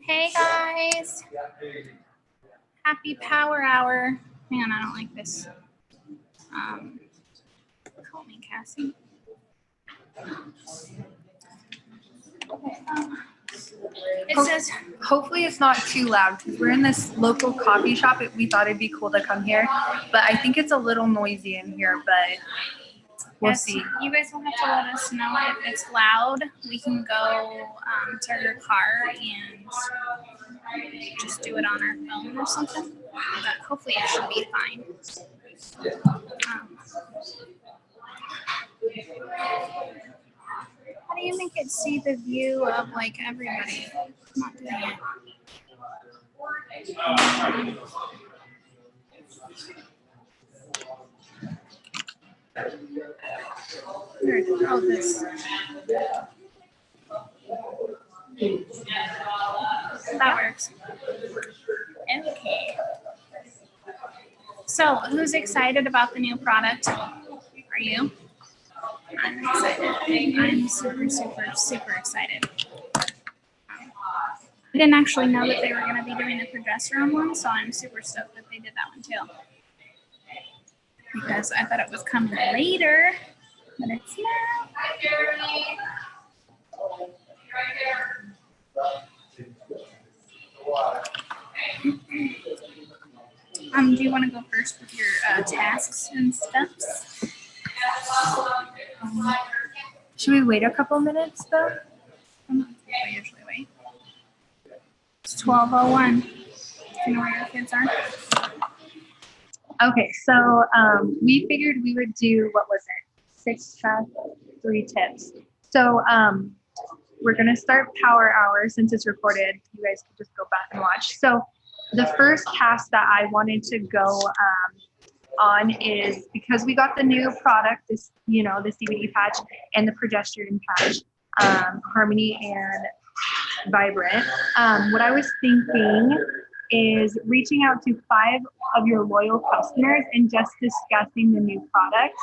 Hey guys, happy power hour. Man, I don't like this. Call me Cassie. Okay, it says, Hopefully it's not too loud because we're in this local coffee shop. We thought it'd be cool to come here, but I think it's a little noisy in here, but we'll see. You guys will have to let us know if it's loud. We can go to her car and just do it on our phone or something. But hopefully it should be fine. How do you make it see the view of like everybody? I'm not doing it. Oh, this. That works. Okay. So, who's excited about the new product? Are you? I'm excited. I'm super, super, super excited. I didn't actually know that they were going to be doing the progesterone one, so I'm super stoked that they did that one too. Because I thought it was coming later, but it's not. Do you want to go first with your tasks and steps? Should we wait a couple minutes though? I usually wait. It's 12:01. Do you know where your kids are? Okay, so we figured we would do, what was it? 6 tasks, 3 tips. So we're gonna start power hour since it's recorded. You guys can just go back and watch. So the first task that I wanted to go on is, because we got the new product, this, the CBD patch and the progesterone patch, Harmony and Vibrant. What I was thinking is reaching out to 5 of your loyal customers and just discussing the new products.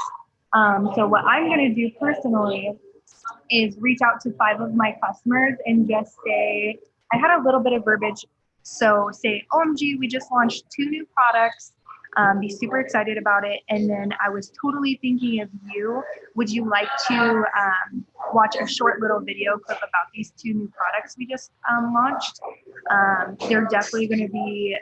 So what I'm going to do personally is reach out to 5 of my customers and just say, I had a little bit of verbiage. So say, OMG, we just launched 2 new products. Be super excited about it. And then I was totally thinking of you. Would you like to watch a short little video clip about these 2 new products we just launched? They're definitely going to be,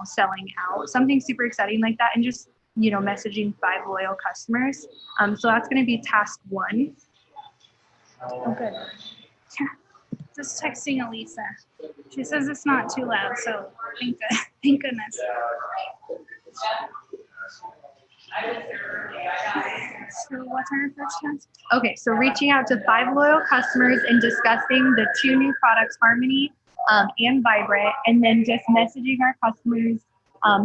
selling out. Something super exciting like that. And just, messaging 5 loyal customers. So that's going to be task 1. Oh, good. Yeah. Just texting Elisa. She says it's not too loud, so thank goodness. So what's our first task? Okay, so reaching out to 5 loyal customers and discussing the 2 new products, Harmony and Vibrant, and then just messaging our customers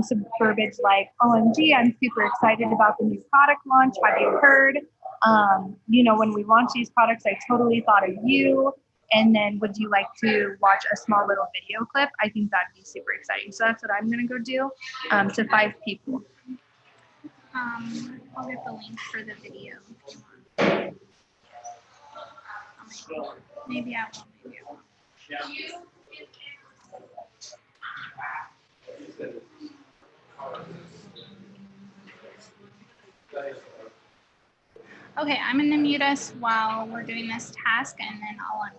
some verbiage like, OMG, I'm super excited about the new product launch. Have you heard? When we launched these products, I totally thought of you. And then would you like to watch a small little video clip? I think that'd be super exciting. So that's what I'm going to go do to 5 people. I'll get the link for the video. Maybe I won't. Maybe I won't. Okay, I'm going to mute us while we're doing this task, and then I'll unmute.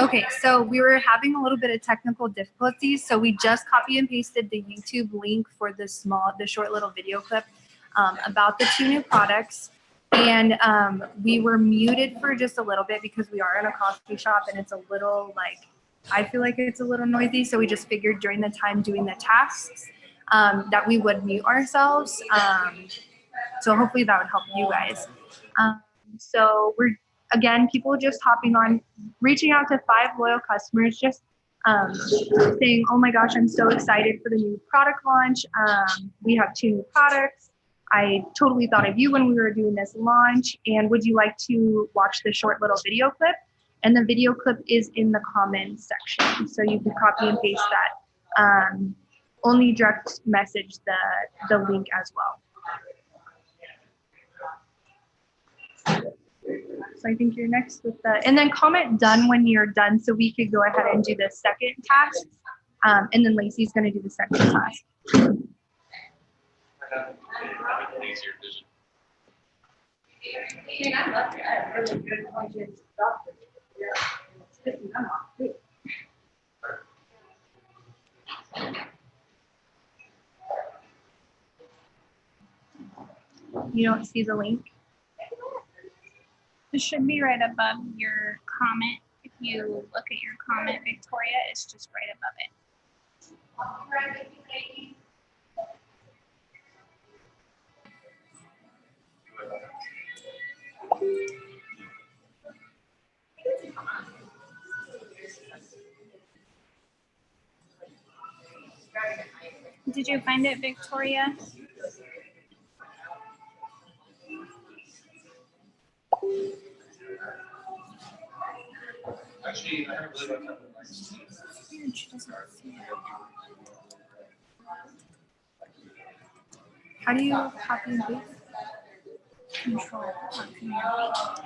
Okay, so we were having a little bit of technical difficulties, so we just copy and pasted the YouTube link for the short little video clip about the 2 new products. And we were muted for just a little bit because we are in a coffee shop and it's a little I feel like it's a little noisy. So we just figured during the time doing the tasks that we would mute ourselves. So hopefully that would help you guys. So we're, again, people just hopping on, reaching out to 5 loyal customers, just saying, oh my gosh, I'm so excited for the new product launch. We have 2 new products. I totally thought of you when we were doing this launch. And would you like to watch the short little video clip? And the video clip is in the comments section. So you can copy and paste that. Only direct message the link as well. So I think you're next with the, and then comment done when you're done so we could go ahead and do the second task. And then Lacey's going to do the second task. You don't see the link? It should be right above your comment. If you look at your comment, Victoria, it's just right above it. Did you find it, Victoria? Actually, I haven't really looked at Weird, she doesn't see it. How do you copy and paste? Control or Command V.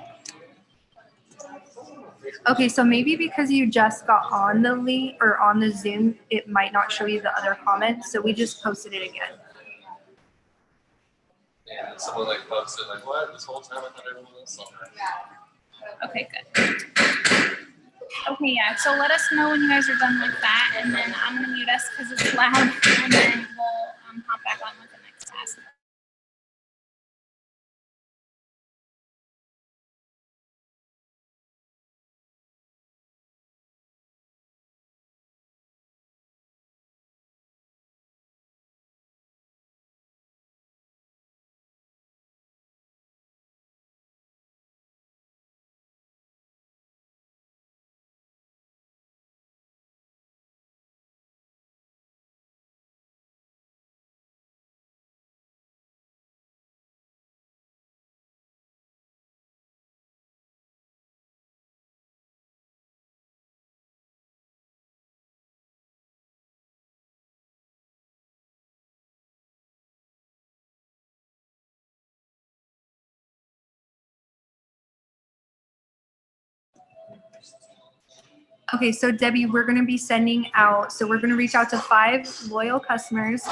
Okay, so maybe because you just got on the link or on the Zoom, it might not show you the other comments. So we just posted it again. Yeah, someone like posted like, what? This whole time I thought everyone was on that. Okay, good. Okay, yeah, so let us know when you guys are done with that, and then I'm going to mute us because it's loud, and then we'll hop back on with the next task. Okay, so Debbie, we're going to be sending out, so we're going to reach out to 5 loyal customers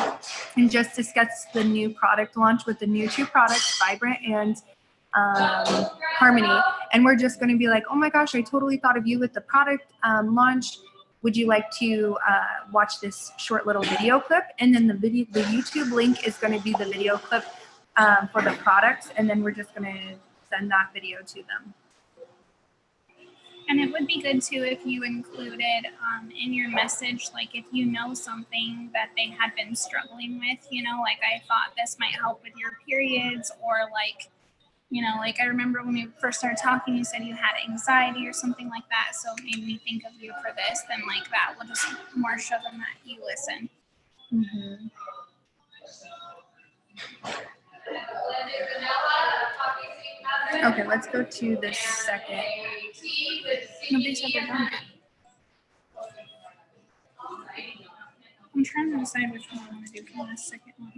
and just discuss the new product launch with the new 2 products, Vibrant and Harmony. And we're just going to be like, oh my gosh, I totally thought of you with the product launch. Would you like to watch this short little video clip? And then the YouTube link is going to be the video clip for the products. And then we're just going to send that video to them. And it would be good too if you included in your message, like if you know something that they had been struggling with, you know, like I thought this might help with your periods, or like, you know, like I remember when we first started talking, you said you had anxiety or something like that. So it made me think of you for this. Then like that will just more show them that you listen. Mm-hmm. Okay, let's go to the second. Nobody said they're done. I'm trying to decide which one I want to do for the second one.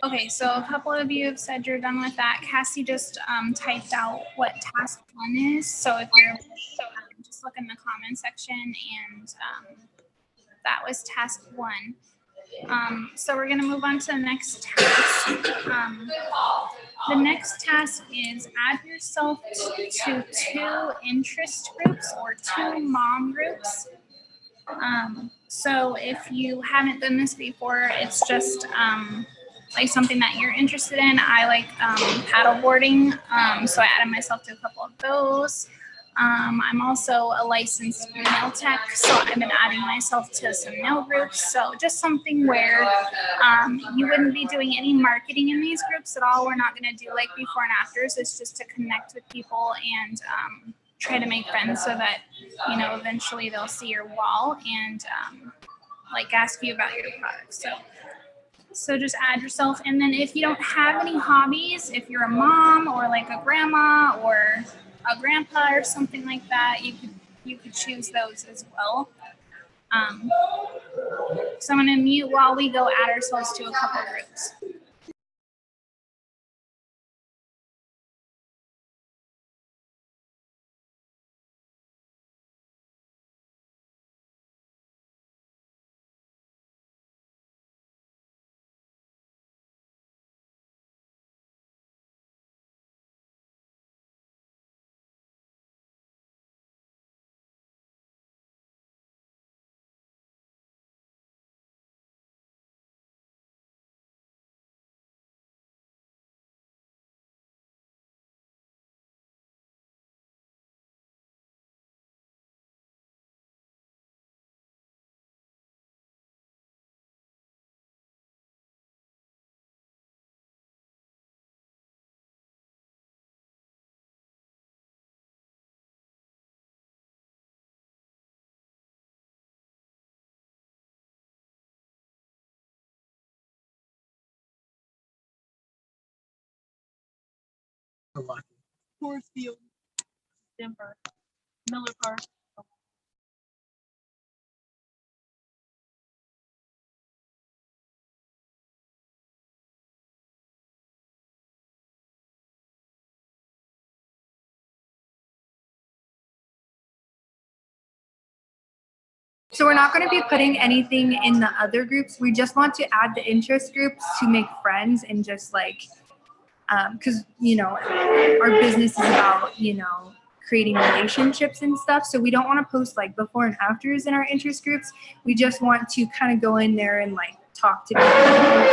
Okay, so a couple of you have said you're done with that. Cassie just typed out what task 1 is. So if you're just look in the comment section, and that was task 1. So we're going to move on to the next task. The next task is add yourself to 2 interest groups or 2 mom groups. So if you haven't done this before, it's just like something that you're interested in. I like paddleboarding, so I added myself to a couple of those. I'm also a licensed nail tech, so I've been adding myself to some nail groups. So just something where you wouldn't be doing any marketing in these groups at all. We're not going to do like before and afters. It's just to connect with people and try to make friends so that, you know, eventually they'll see your wall and like ask you about your products. So just add yourself. And then if you don't have any hobbies, if you're a mom or like a grandma or a grandpa or something like that, you could choose those as well. So I'm going to mute while we go add ourselves to a couple groups. Forest Field, Denver, Miller Park. So we're not going to be putting anything in the other groups. We just want to add the interest groups to make friends and just like, because, you know, our business is about, you know, creating relationships and stuff. So we don't want to post like before and afters in our interest groups. We just want to kind of go in there and like talk to people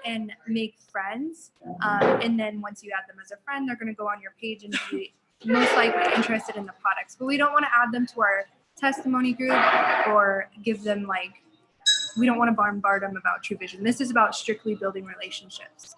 and make friends. And then once you add them as a friend, they're going to go on your page and be most likely interested in the products. But we don't want to add them to our testimony group or give them like, we don't want to bombard them about True Vision. This is about strictly building relationships.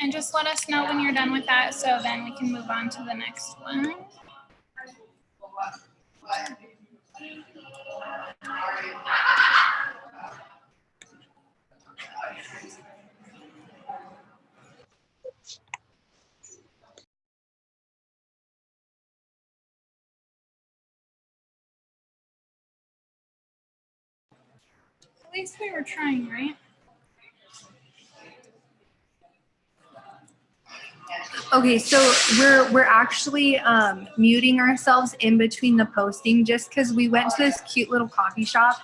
And just let us know when you're done with that, so then we can move on to the next one. At least we were trying, right? Okay, so we're actually muting ourselves in between the posting just because we went to this cute little coffee shop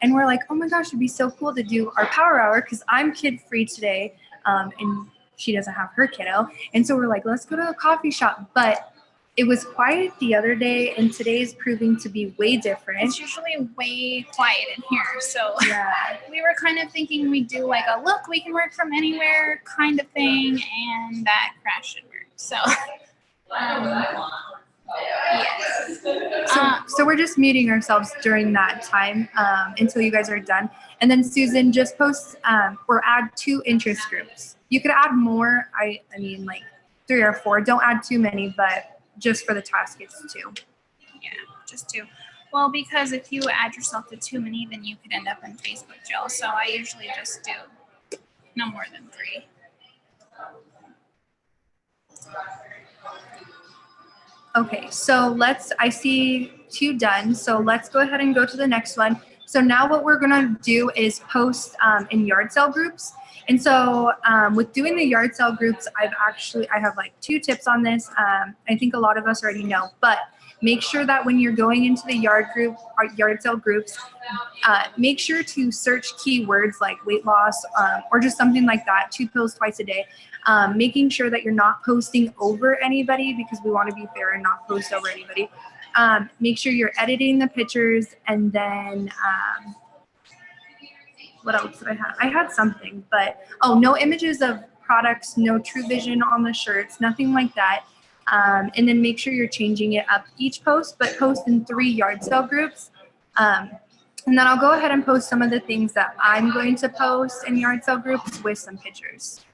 and we're like, oh my gosh, it'd be so cool to do our power hour because I'm kid free today and she doesn't have her kiddo. And so we're like, let's go to a coffee shop. But it was quiet the other day and today is proving to be way different. It's usually way quiet in here. So Yeah. we were kind of thinking we'd do like a look, we can work from anywhere kind of thing, and that crashed and burned. So yes. So we're just muting ourselves during that time until you guys are done. And then Susan just posts or add 2 interest groups. You could add more. I mean like 3 or 4. Don't add too many, but just for the task, it's 2. Yeah, just 2. Well, because if you add yourself to too many, then you could end up in Facebook jail. So I usually just do no more than 3. Okay, so I see 2 done. So let's go ahead and go to the next one. So now what we're gonna do is post in yard sale groups. And so with doing the yard sale groups, I have like 2 tips on this. I think a lot of us already know, but make sure that when you're going into the yard sale groups, make sure to search keywords like weight loss or just something like that, 2 pills twice a day. Making sure that you're not posting over anybody, because we want to be fair and not post over anybody. Make sure you're editing the pictures, and then what else did I have? I had something, but no images of products, no True Vision on the shirts, nothing like that. And then make sure you're changing it up each post, but post in 3 yard sale groups. And then I'll go ahead and post some of the things that I'm going to post in yard sale groups with some pictures.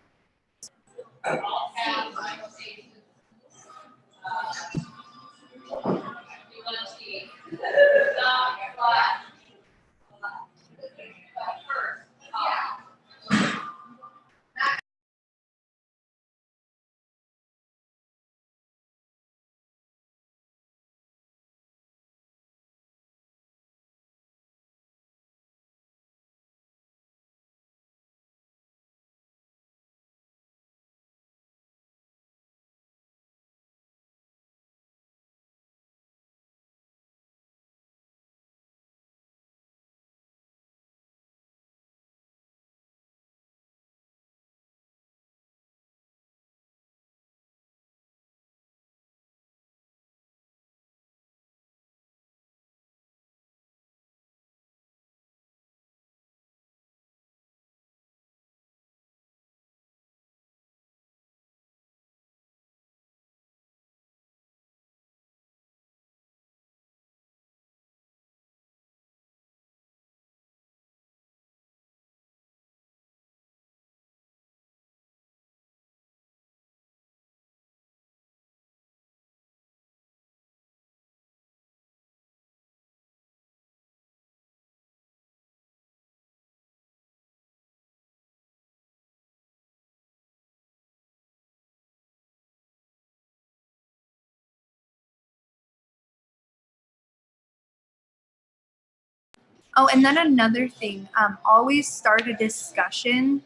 Oh, and then another thing, always start a discussion.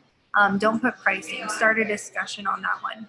Don't put pricing, start a discussion on that one.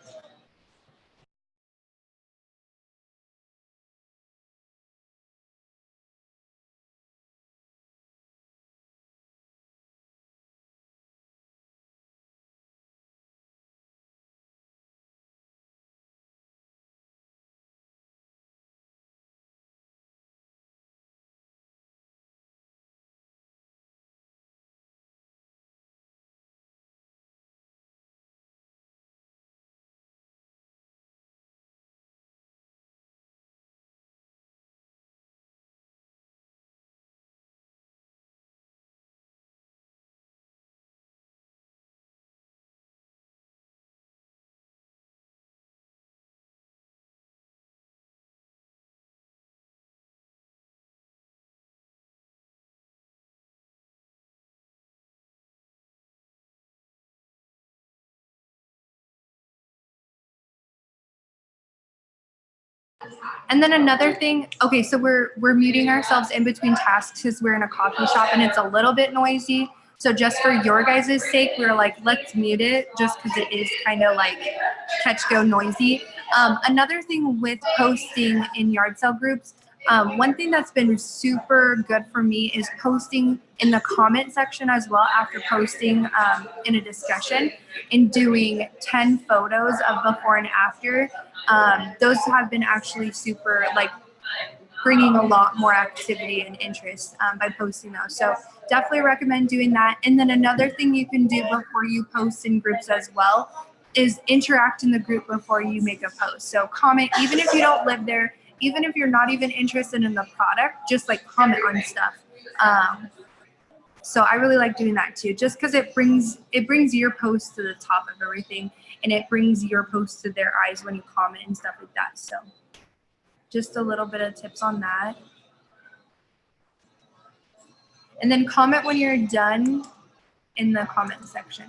And then another thing, okay, so we're muting ourselves in between tasks because we're in a coffee shop and it's a little bit noisy. So just for your guys' sake, we were like, let's mute it just because it is kind of like catch go noisy. Another thing with posting in yard sale groups, one thing that's been super good for me is posting in the comment section as well after posting in a discussion and doing 10 photos of before and after. Those have been actually super, like, bringing a lot more activity and interest by posting those. So definitely recommend doing that. And then another thing you can do before you post in groups as well is interact in the group before you make a post. So comment, even if you don't live there, even if you're not even interested in the product, just like comment on stuff. So I really like doing that too, just because it brings your post to the top of everything, and it brings your post to their eyes when you comment and stuff like that. So just a little bit of tips on that. And then comment when you're done in the comment section.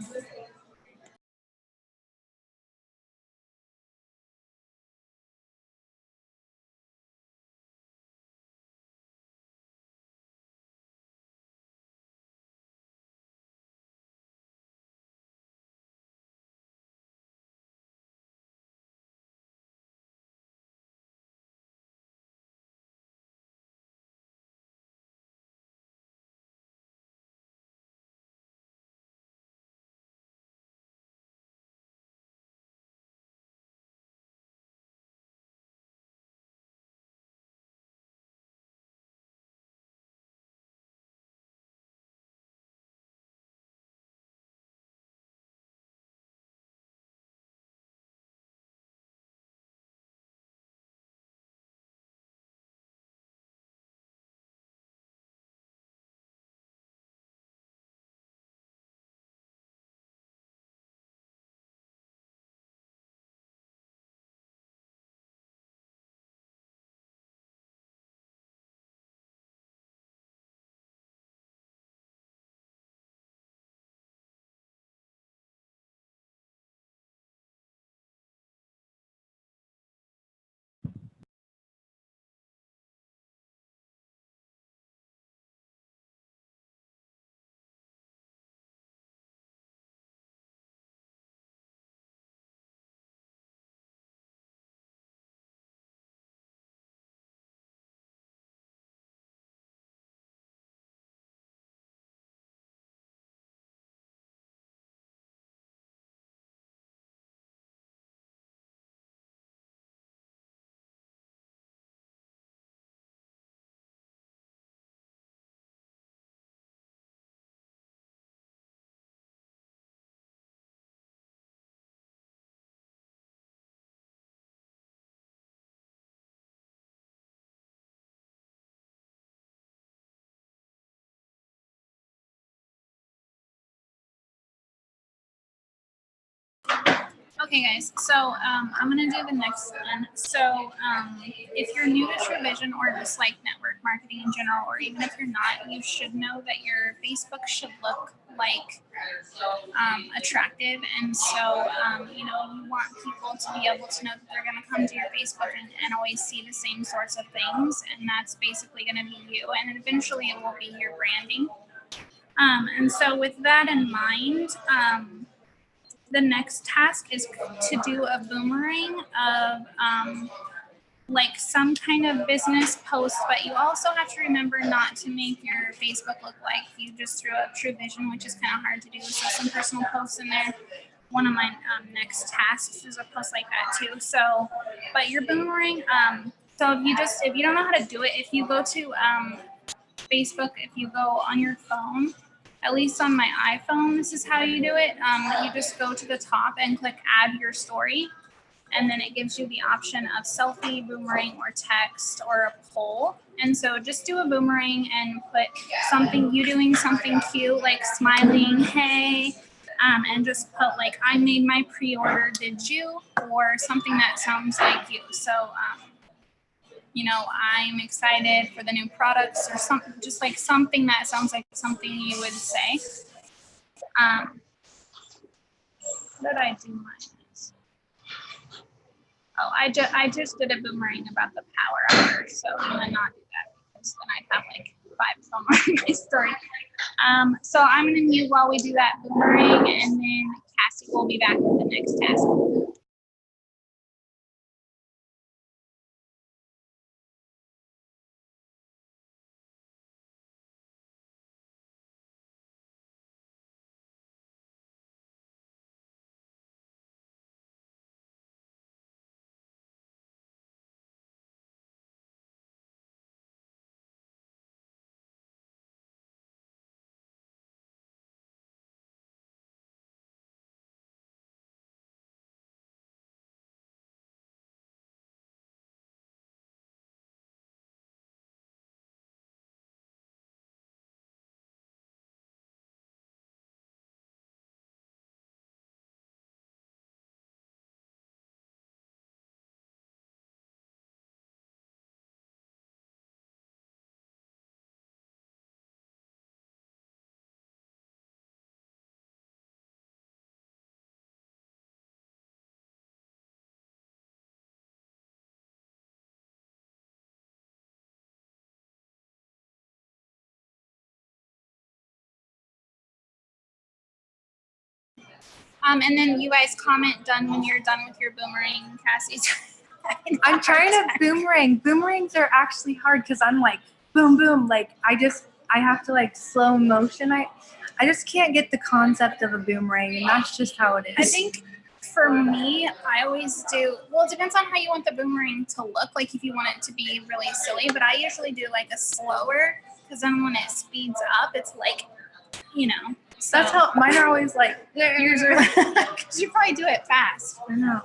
Okay, guys, so I'm going to do the next one. So if you're new to TrueVision or just like network marketing in general, or even if you're not, you should know that your Facebook should look like attractive. And so, you want people to be able to know that they're going to come to your Facebook and always see the same sorts of things. And that's basically going to be you. And eventually it will be your branding. And so with that in mind, the next task is to do a boomerang of like some kind of business post, but you also have to remember not to make your Facebook look like you just threw up TrueVision, which is kind of hard to do. So some personal posts in there. One of my next tasks is a post like that too. So, but your boomerang, so if you don't know how to do it, if you go to Facebook, if you go on your phone, at least on my iPhone, this is how you do it. You just go to the top and click add your story. And then it gives you the option of selfie, boomerang, or text, or a poll. And so just do a boomerang and put you doing something cute, like smiling, hey, and just put like, I made my pre-order, did you? Or something that sounds like you. So, I'm excited for the new products, or something, just like something that sounds like something you would say. What did I do mine? Oh, I just did a boomerang about the power hour, so I'm gonna not do that because then I'd have like 5 somewhere in my story. So I'm gonna mute while we do that boomerang, and then Cassie will be back with the next task. And then you guys comment done when you're done with your boomerang, Cassie's. I'm trying to boomerang. Boomerangs are actually hard because I'm like boom boom. Like I have to like slow motion. I just can't get the concept of a boomerang, and that's just how it is. I think for me, I always do. Well, it depends on how you want the boomerang to look. Like if you want it to be really silly, but I usually do like a slower because then when it speeds up, it's like, you know. So That's how mine are always like. yours are because you probably do it fast. I know.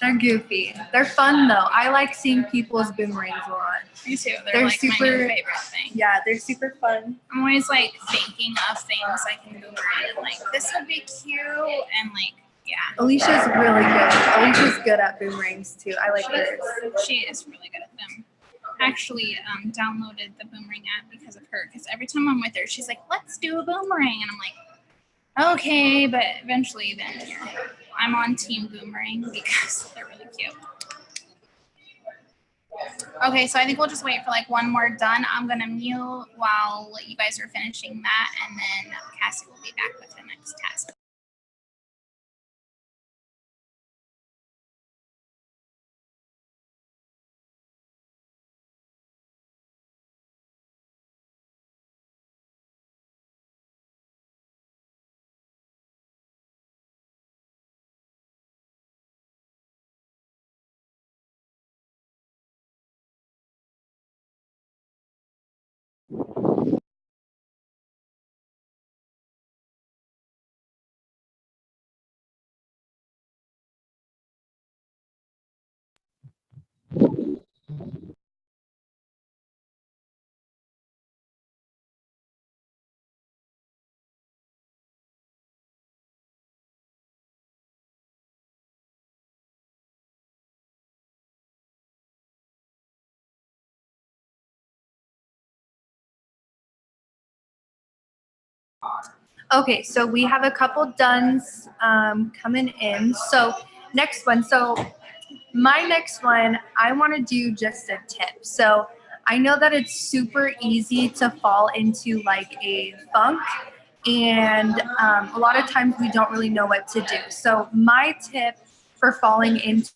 They're goofy. They're fun though. I like seeing people's boomerangs a lot. Me too. They're like my super- new favorite thing. Yeah, they're super fun. I'm always like thinking of things I can boomerang and like this would be cute and like yeah. Alicia's really good. Alicia's good at boomerangs too. I like hers. She is really good at them. Actually, downloaded the boomerang app because of her. Because every time I'm with her, she's like, "Let's do a boomerang," and I'm like, "Okay," but eventually, then I'm on Team Boomerang because they're really cute. Okay, so I think we'll just wait for like one more done. I'm gonna mute while you guys are finishing that, and then Cassie will be back with the next task. Okay, so we have a couple duns coming in. So next one. So my next one, I want to do just a tip. So I know that it's super easy to fall into like a funk, and a lot of times we don't really know what to do. So my tip for falling into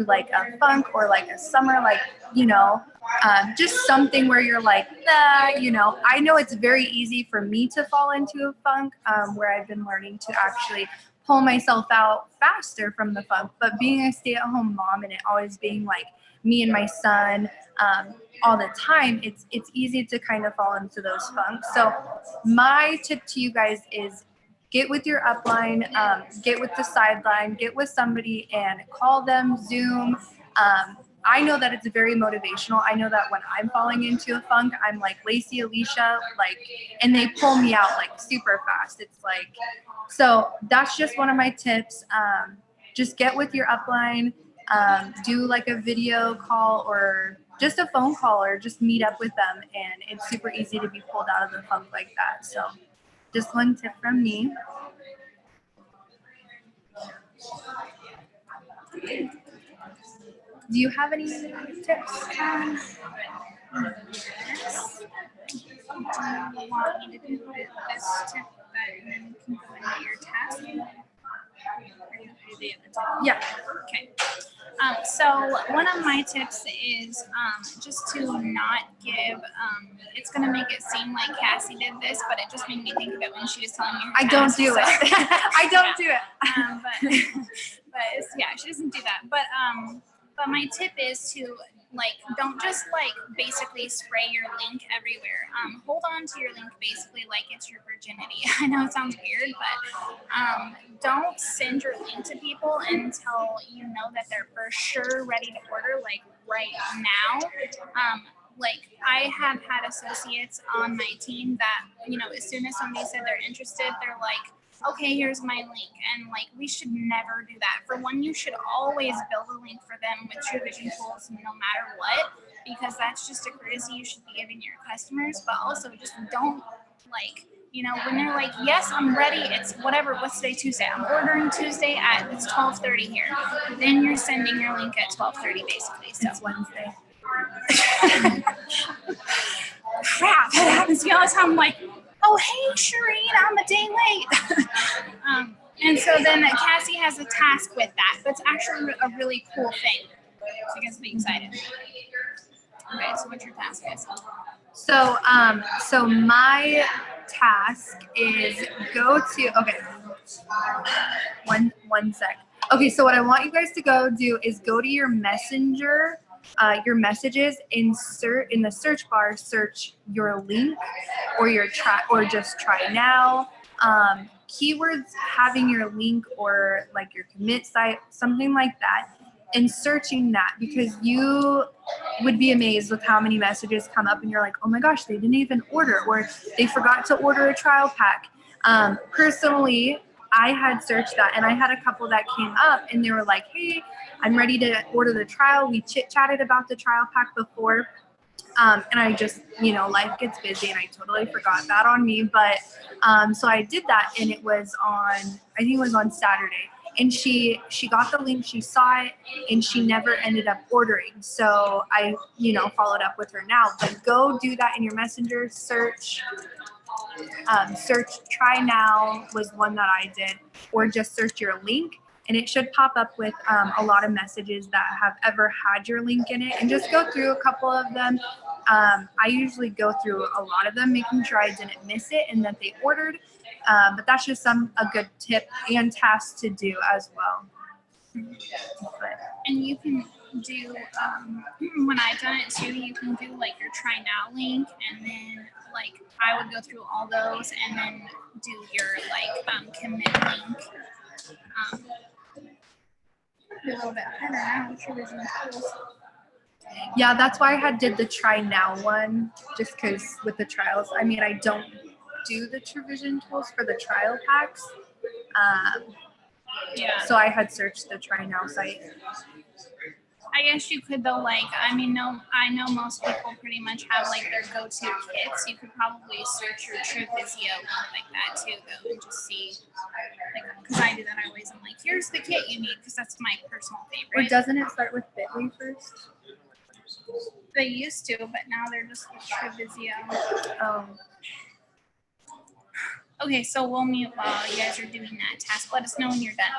like a funk or like a summer, like, you know, just something where you're like, nah, you know, I know it's very easy for me to fall into a funk where I've been learning to actually pull myself out faster from the funk. But being a stay-at-home mom and it always being like me and my son all the time, it's easy to kind of fall into those funks. So my tip to you guys is get with your upline, get with the sideline, get with somebody and call them, Zoom. I know that it's very motivational. I know that when I'm falling into a funk, I'm like Lacey, Alicia, like, and they pull me out like super fast. It's like, so that's just one of my tips. Just get with your upline, do like a video call or just a phone call or just meet up with them. And it's super easy to be pulled out of the funk like that. So just one tip from me. Do you have any tips? Yes. Do you want me to do this tip and then you can go into your task? Or you do the other tip? Yeah. Okay. So one of my tips is just to not give, it's going to make it seem like Cassie did this, but it just made me think of it when she was telling me her I don't task, do so- it. I don't do it. But it's, yeah, she doesn't do that. But my tip is to like don't just like basically spray your link everywhere. Hold on to your link basically like it's your virginity. I know it sounds weird, but don't send your link to people until you know that they're for sure ready to order, like right now. Like I have had associates on my team that, you know, as soon as somebody said they're interested, they're like, okay, here's my link. And like, we should never do that. For one, you should always build a link for them with True Vision tools no matter what, because that's just a courtesy you should be giving your customers. But also just don't like, you know, when they're like, yes, I'm ready. It's whatever. What's today? Tuesday. I'm ordering Tuesday at, it's 12:30 here. Then you're sending your link at 12:30 basically. So It's Wednesday. crap, that happens to me all the time. I'm like, oh, hey, Shireen, I'm a day late. And so then Cassie has a task with that. That's actually a really cool thing. So you guys be excited. Okay, so what's your task, guys? So my task is go to, okay, one sec. Okay, so what I want you guys to go do is go to your messenger, your messages, insert in the search bar, search your link or your try or just try now. Keywords having your link or like your commit site, something like that, and searching that, because you would be amazed with how many messages come up and you're like, oh my gosh, they didn't even order, or they forgot to order a trial pack. Personally, I had searched that and I had a couple that came up and they were like, hey, I'm ready to order the trial. We chit chatted about the trial pack before. And I just, life gets busy and I totally forgot that on me. But so I did that and it was I think it was on Saturday. And she got the link, she saw it, and she never ended up ordering. So I, followed up with her now. But go do that in your messenger, search try now was one that I did, or just search your link and it should pop up with a lot of messages that have ever had your link in it, and just go through a couple of them. I usually go through a lot of them, making sure I didn't miss it and that they ordered. But that's just a good tip and task to do as well. But, And you can do, when I've done it too, you can do like your try now link, and then like I would go through all those and then do your like commit link. A little bit harder now with revision tools. yeah, that's why I did the try now one, just because with the trials, I mean, I don't do the Trivision tools for the trial packs. Yeah. So I had searched the try now site. I guess you could though, like, I know most people pretty much have like their go-to kits. You could probably search your Trivisio like that too, though, and just see, like, because I do that always. I'm like, here's the kit you need, because that's my personal Or favorite. doesn't it start with Bitly first? They used to, but now they're just with Trivisio. Oh. Okay, so we'll mute while you guys are doing that task. Let us know when you're done.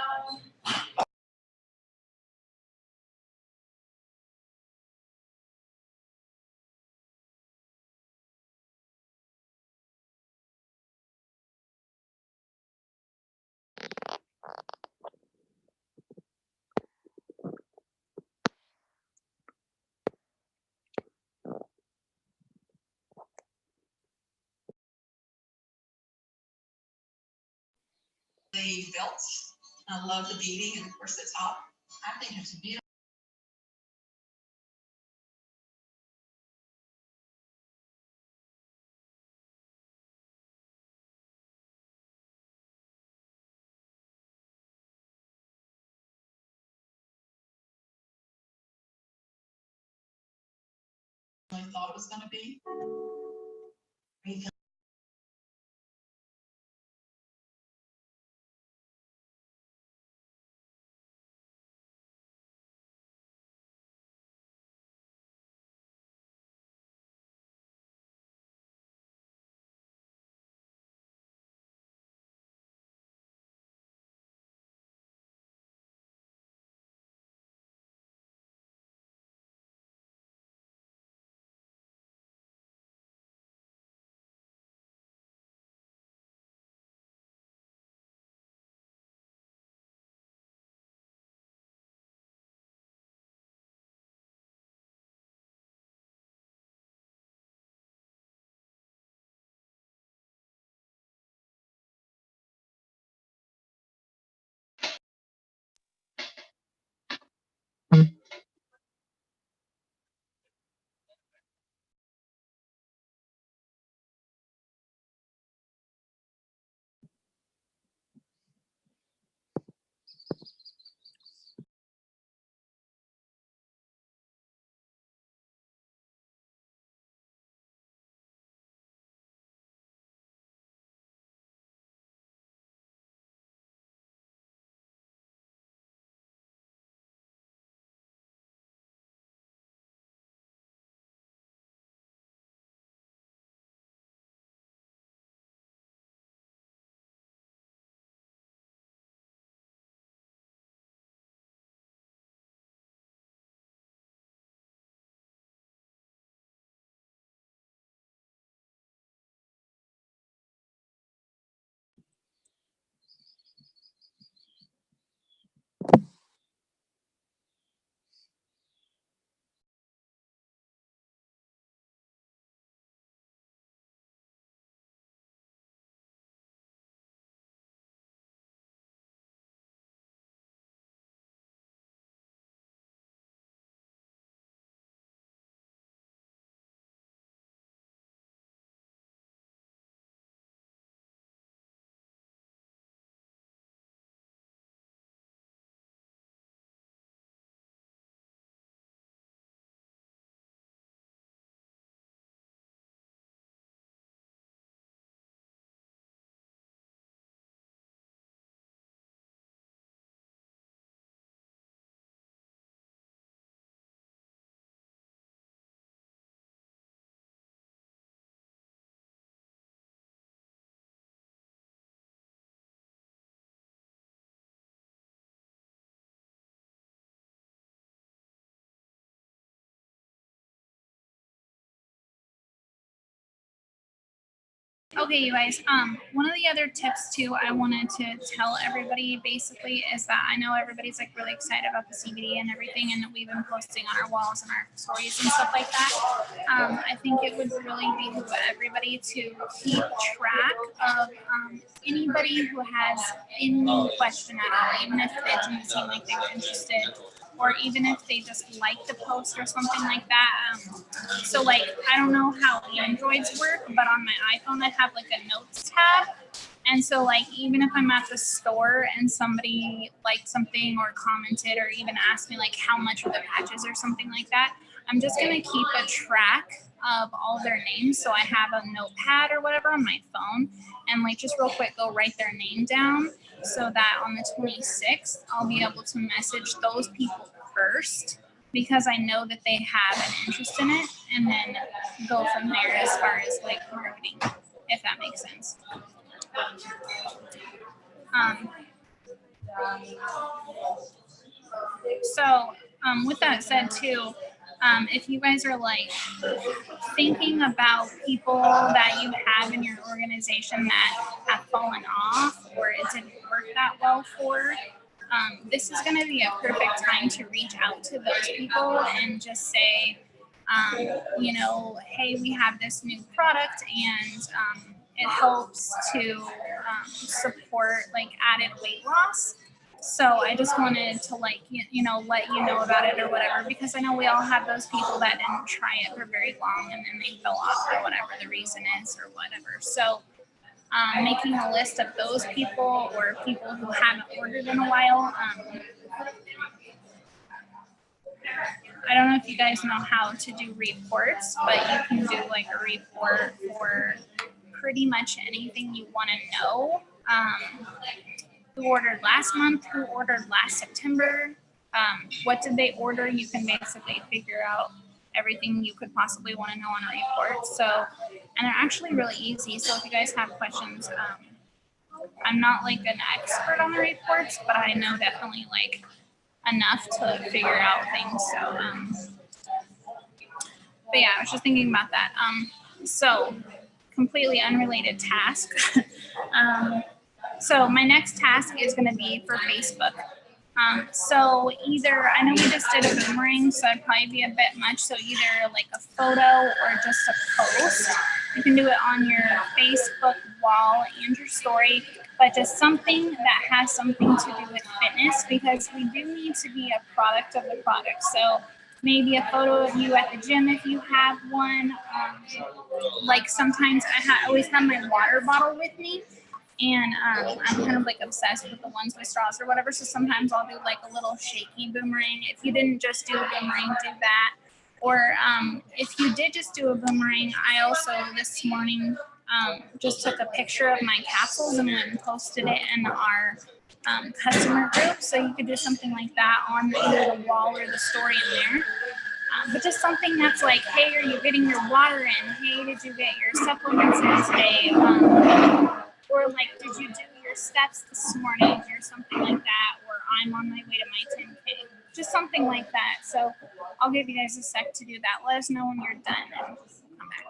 Built. I love the beading and of course the top. I think it's beautiful. I thought it was going to be. Okay, you guys. One of the other tips too I wanted to tell everybody basically is that I know everybody's like really excited about the CBD and everything, and we've been posting on our walls and our stories and stuff like that. I think it would really behoove everybody to keep track of anybody who has any question at all, even if it didn't seem like they were interested, or even if they just like the post or something like that. So like, I don't know how Androids work, but on my iPhone, I have like a notes tab. And so like, even if I'm at the store and somebody liked something or commented or even asked me like how much are the patches or something like that, I'm just going to keep a track of all their names. So I have a notepad or whatever on my phone and like just real quick, go write their name down so that on the 26th, I'll be able to message those people first because I know that they have an interest in it, and then go from there as far as like marketing, if that makes sense. With that said too, if you guys are like thinking about people that you have in your organization that have fallen off or it didn't work that well for, this is going to be a perfect time to reach out to those people and just say, you know, hey, we have this new product and it helps to support like added weight loss. So I just wanted to like, you know, let you know about it or whatever, because I know we all have those people that didn't try it for very long and then they fell off or whatever the reason is or whatever. So making a list of those people or people who haven't ordered in a while. I don't know if you guys know how to do reports, but you can do like a report for pretty much anything you want to know. Who ordered last month? Who ordered last September? What did they order? You can basically figure out everything you could possibly want to know on a report. So, and they're actually really easy. So if you guys have questions, I'm not like an expert on the reports, but I know definitely like enough to figure out things. So, but yeah, I was just thinking about that. So completely unrelated task. So my next task is going to be for Facebook. So either, I know we just did a boomerang, so it'd probably be a bit much. So either like a photo or just a post. You can do it on your Facebook wall and your story, but just something that has something to do with fitness, because we do need to be a product of the product. So maybe a photo of you at the gym if you have one. Like sometimes I always have my water bottle with me. And I'm kind of like obsessed with the ones with straws or whatever. So sometimes I'll do like a little shaky boomerang. If you didn't just do a boomerang, do that. Or if you did just do a boomerang, I also this morning just took a picture of my capsules and went and posted it in our customer group. So you could do something like that on either the wall or the story in there. But just something that's like, hey, are you getting your water in? Hey, did you get your supplements in today? Or like, did you do your steps this morning or something like that? Or I'm on my way to my 10K. Just something like that. So I'll give you guys a sec to do that. Let us know when you're done and we'll come back.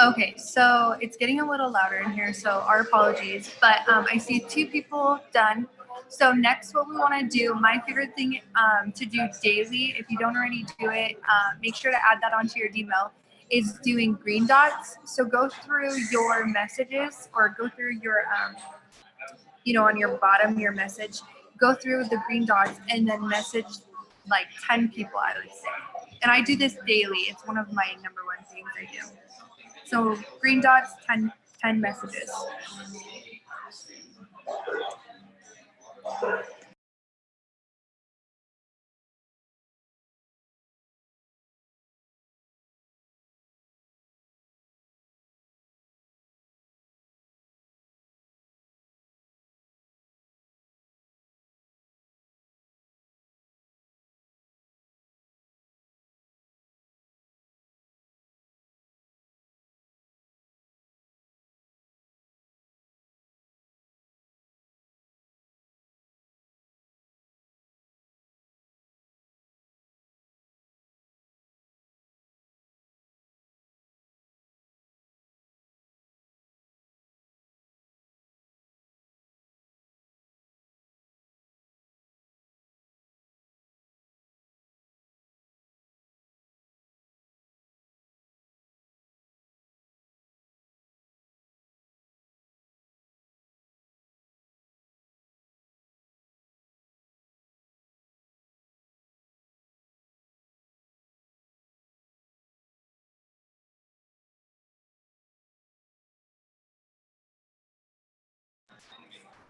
Okay, so it's getting a little louder in here, so our apologies. But I see 2 people done. So next, what we want to do, my favorite thing to do daily, if you don't already do it, make sure to add that onto your email, is doing green dots. So go through your messages or go through your, on your bottom, your message, go through the green dots and then message like 10 people, I would say. And I do this daily. It's one of my number one things I do. So green dots, 10 messages.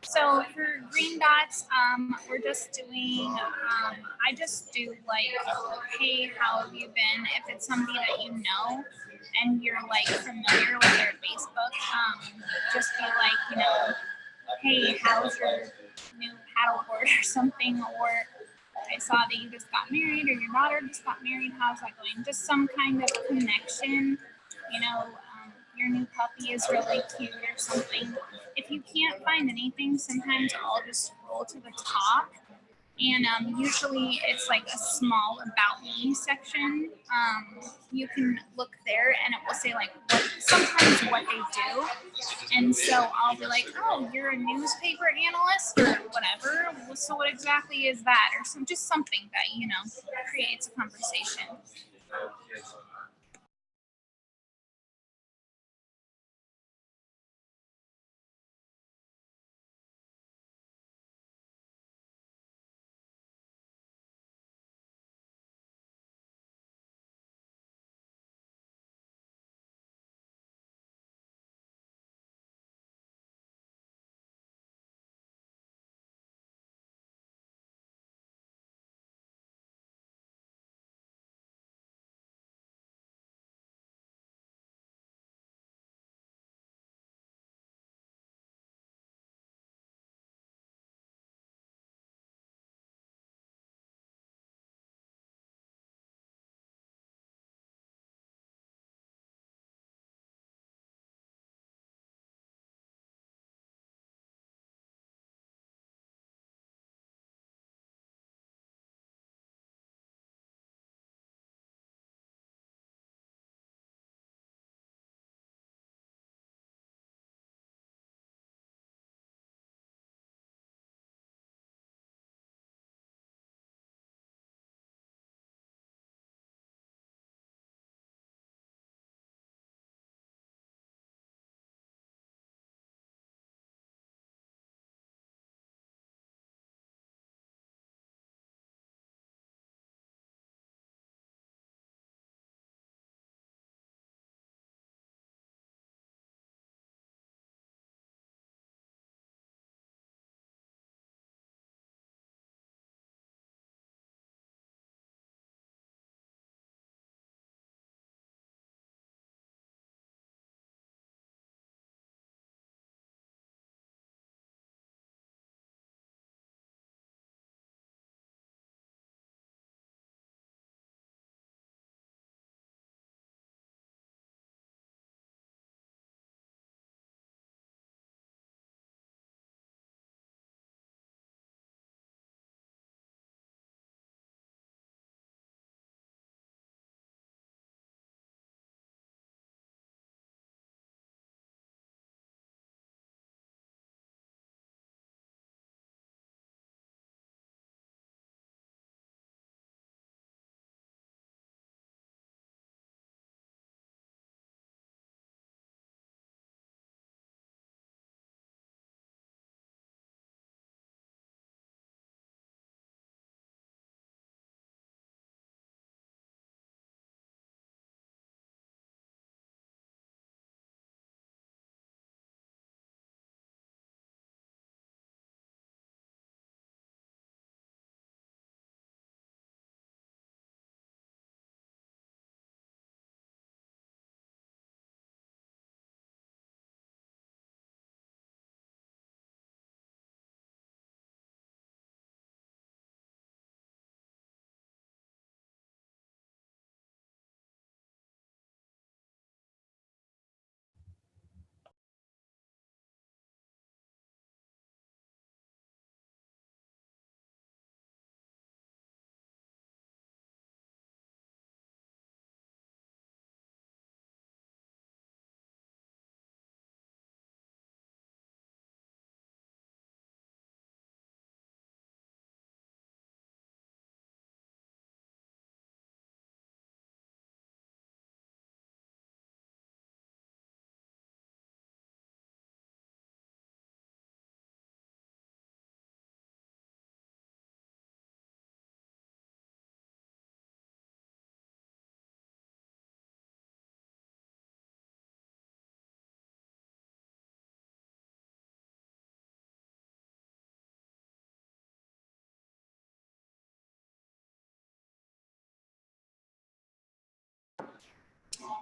So for green dots, we're just doing. I just do like, hey, how have you been? If it's somebody that you know, and you're like familiar with their Facebook, just be like, hey, how's your new paddleboard or something? Or I saw that you just got married, or your daughter just got married. How's that going? Just some kind of connection. Your new puppy is really cute or something. If you can't find anything, sometimes I'll just scroll to the top. And usually it's like a small about me section. You can look there and it will say like sometimes what they do. And so I'll be like, oh, you're a newspaper analyst or whatever. So what exactly is that? Or just something that, creates a conversation.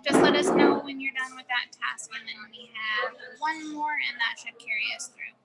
just let us know when you're done with that task, and then we have one more, and that should carry us through.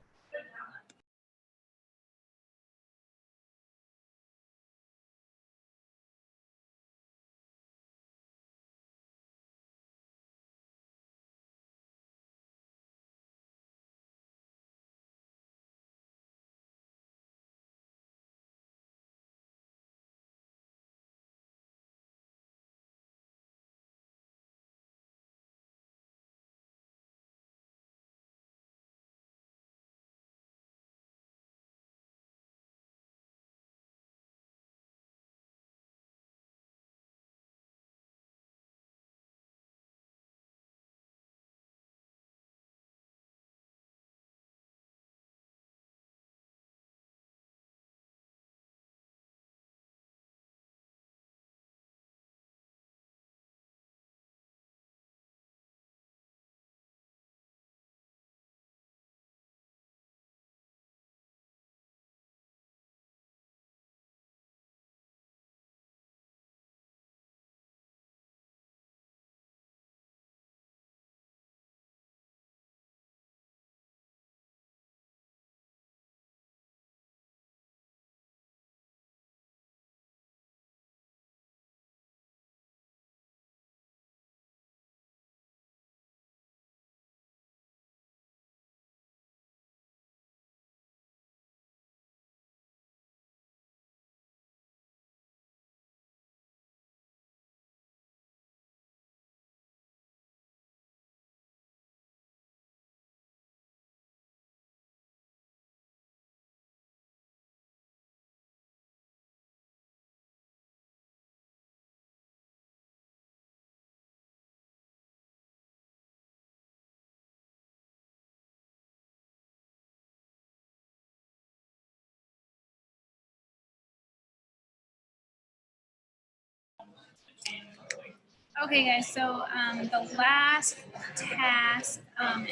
Okay, guys, so the last task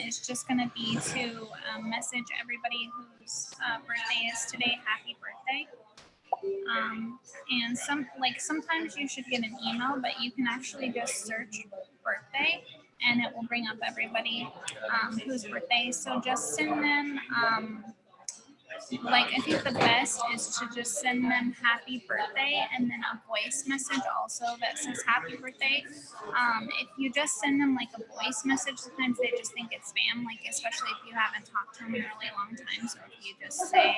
is just going to be to message everybody whose birthday is today, happy birthday. And sometimes you should get an email, but you can actually just search birthday and it will bring up everybody whose birthday. So just send them I think the best is to just send them happy birthday and then a voice message also that says happy birthday. If you just send them like a voice message, sometimes they just think it's spam, like especially if you haven't talked to them in a really long time. So if you just say,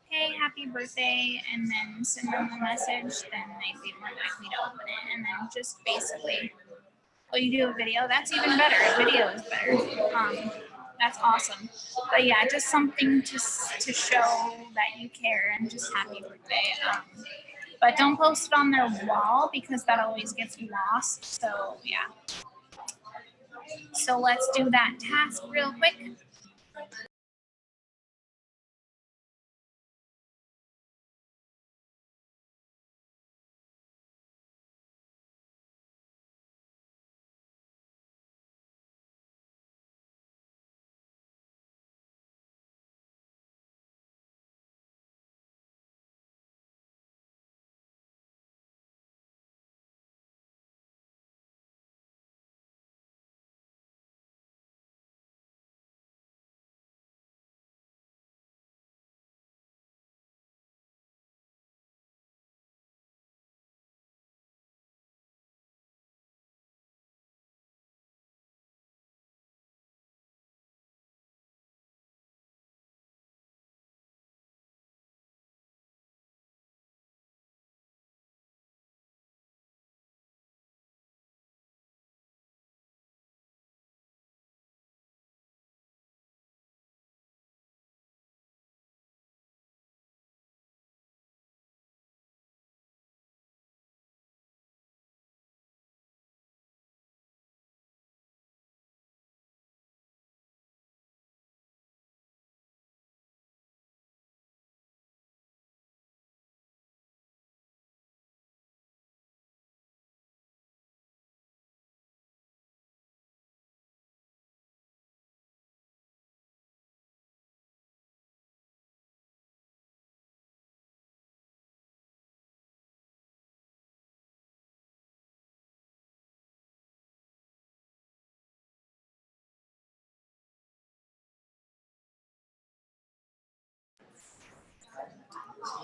hey, happy birthday, and then send them the message, then they'd be more likely to open it. And then just basically, you do a video, that's even better. A video is better. That's awesome. But yeah, just something to show that you care and just happy birthday. But don't post it on their wall because that always gets lost. So yeah. So let's do that task real quick.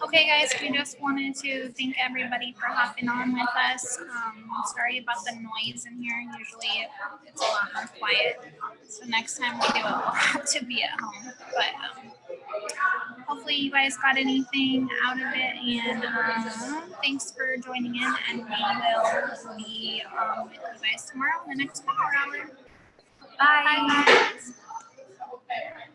Okay, guys, we just wanted to thank everybody for hopping on with us. Sorry about the noise in here. Usually it's a lot more quiet. So next time we do it, we'll have to be at home. But hopefully you guys got anything out of it. And thanks for joining in. And we will be with you guys tomorrow in the next power hour. Bye. Bye.